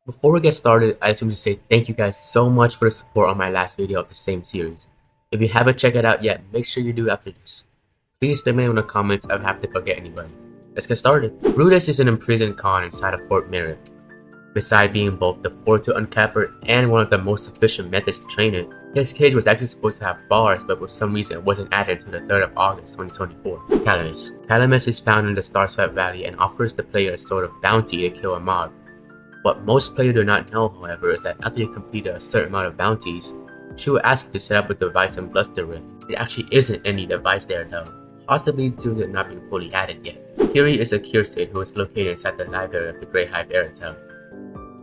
Before we get started, I just want to say thank you guys so much for the support on my last video of the same series. If you haven't checked it out yet, make sure you do after this. Please let me know in the comments if I have to forget anybody. Let's get started. Brutus is an imprisoned Khan inside of Fort Merit. Besides being both the fort to uncapper and one of the most efficient methods to train it, his cage was actually supposed to have bars, but for some reason it wasn't added until the 3rd of August 2024. Calamus. Calamus is found in the Starswept Valley and offers the player a sort of bounty to kill a mob. What most players do not know, however, is that after you complete a certain amount of bounties, she will ask you to set up a device and bluster rift. There actually isn't any device there though, possibly due to it not being fully added yet. Kiri is a Kyrsid who is located inside the library of the Great Hive Aratel.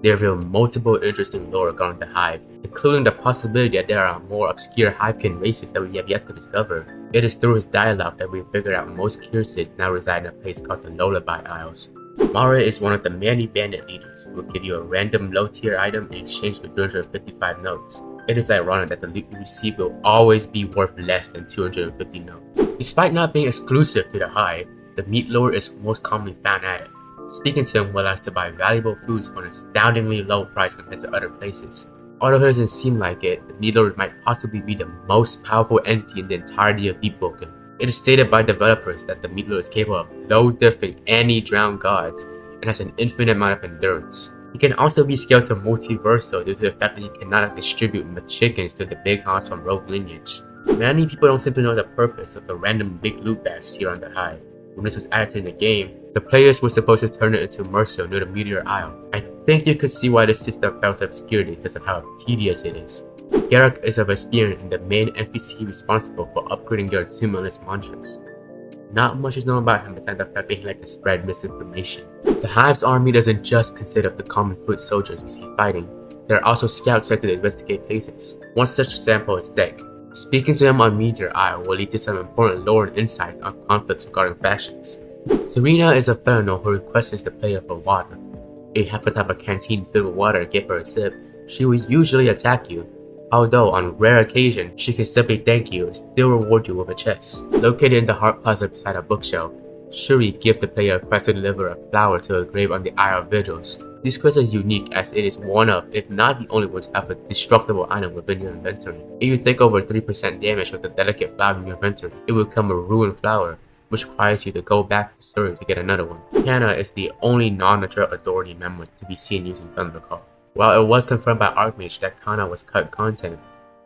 They reveal multiple interesting lore regarding the Hive, including the possibility that there are more obscure Hivekin races that we have yet to discover. It is through his dialogue that we figured out most Kyrsid now reside in a place called the Lullaby Isles. Mara is one of the many bandit leaders who will give you a random low tier item in exchange for 255 notes. It is ironic that the loot you receive will always be worth less than 250 notes. Despite not being exclusive to the Hive, the meat lord is most commonly found at it. Speaking to him will allow you to buy valuable foods for an astoundingly low price compared to other places. Although it doesn't seem like it, the meat lord might possibly be the most powerful entity in the entirety of Deepwoken. It is stated by developers that the meat lord is capable of low-diffing any drowned gods and has an infinite amount of endurance. He can also be scaled to multiversal due to the fact that he cannot distribute chickens to the big house from rogue lineage. Many people don't simply know the purpose of the random big loot bags here on the Hive. When this was added in the game, the players were supposed to turn it into Mercer near the Meteor Isle. I think you could see why this system fell to obscurity because of how tedious it is. Garrick is a Vesperian and the main NPC responsible for upgrading your attunement mantras. Not much is known about him besides the fact that he likes to spread misinformation. The Hive's army doesn't just consist of the common foot soldiers we see fighting. There are also scouts sent to investigate places. One such example is Zek. Speaking to him on Meteor Isle will lead to some important lore and insights on conflicts regarding factions. Serena is a fellow who requests the player for water. If you happen to have a canteen filled with water and give her a sip, she will usually attack you. Although on rare occasion, she can simply thank you and still reward you with a chest. Located in the Heart Plaza beside a bookshelf, Shuri gives the player a quest to deliver a flower to a grave on the Isle of Vigils. This quest is unique as it is one of, if not the only one to have a destructible item within your inventory. If you take over 3% damage with a delicate flower in your inventory, it will become a ruined flower, which requires you to go back to Surrey to get another one. Hannah is the only non-natural authority member to be seen using Thundercall. While it was confirmed by Archmage that Kana was cut content,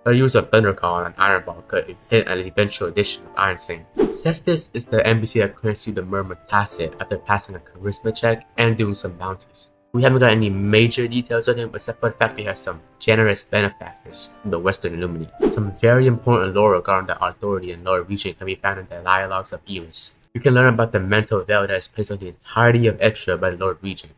her use of Thundercall on Iron Ball could hint at an eventual edition of Iron Sing. Cestus is the NPC that clears you the Murmur Tacit after passing a charisma check and doing some bounties. We haven't got any major details on him except for the fact he has some generous benefactors from the Western Illuminati. Some very important lore regarding the authority and lower region can be found in the dialogues of Iris. You can learn about the mental veil that is placed on the entirety of Extra by the Lord Regent.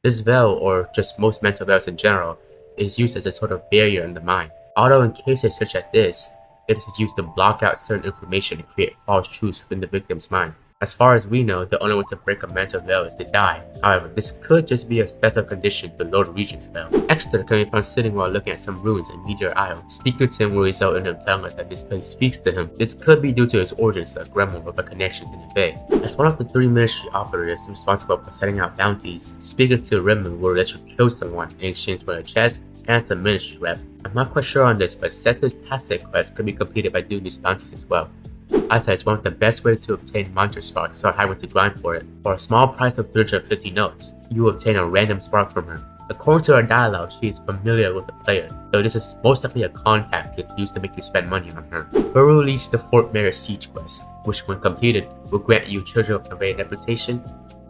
This veil, or just most mental veils in general, is used as a sort of barrier in the mind. Although in cases such as this, it is used to block out certain information and create false truths within the victim's mind. As far as we know, the only way to break a mental veil is to die. However, this could just be a special condition to Lord Regent's veil. Exeter can be found sitting while looking at some ruins in Meteor Isle. Speaking to him will result in him telling us that this place speaks to him. This could be due to his origins as a gremorian with a connection to the Fae. As one of the 3 ministry operatives responsible for setting out bounties, speaking to Remu will let you kill someone in exchange for a chest and some ministry rep. I'm not quite sure on this, but Cestus Tacit quest could be completed by doing these bounties as well. Ata is one of the best ways to obtain Mantra Sparks without having to grind for it. For a small price of 350 notes, you will obtain a random spark from her. According to her dialogue, she is familiar with the player, though this is most likely a contact used to make you spend money on her. Baru leads the Fort Merit Siege quest, which when completed, will grant you Children of Conveyed Reputation,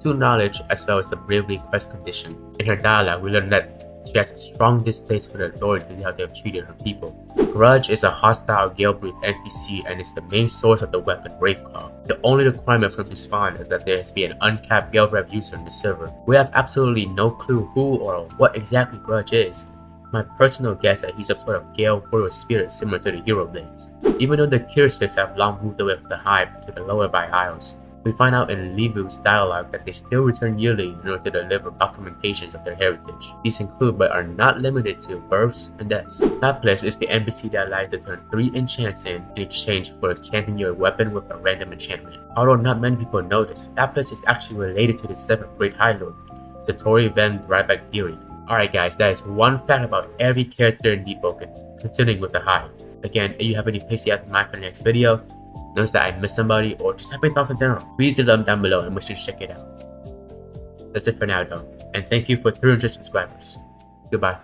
2 knowledge, as well as the Bravery quest condition. In her dialogue, we learn that she has a strong distaste for the authority and how they have treated her people. Grudge is a hostile Gale-breathed NPC and is the main source of the weapon Raveclaw. The only requirement for him to spawn is that there has to be an uncapped Gale Rev user in the server. We have absolutely no clue who or what exactly Grudge is. My personal guess is that he's some sort of Gale warrior spirit similar to the Hero Blades. Even though the Kyrsids have long moved away from the Hive to the Lullaby Isles, we find out in Livu's dialogue that they still return yearly in order to deliver documentations of their heritage. These include but are not limited to births and deaths. Lapis is the NPC that allows you to turn 3 enchants in exchange for enchanting your weapon with a random enchantment. Although not many people know this, Lapis is actually related to the 7th Great High Lord, Satori Van Dryback Theory. Alright guys, that is one fact about every character in Deepwoken, continuing with the Hive. Again, if you have any picks you have in mind for the next video, notice that I missed somebody, or just have any thoughts in general, please leave them down below and make sure to check it out. That's it for now though, and thank you for 300 subscribers. Goodbye.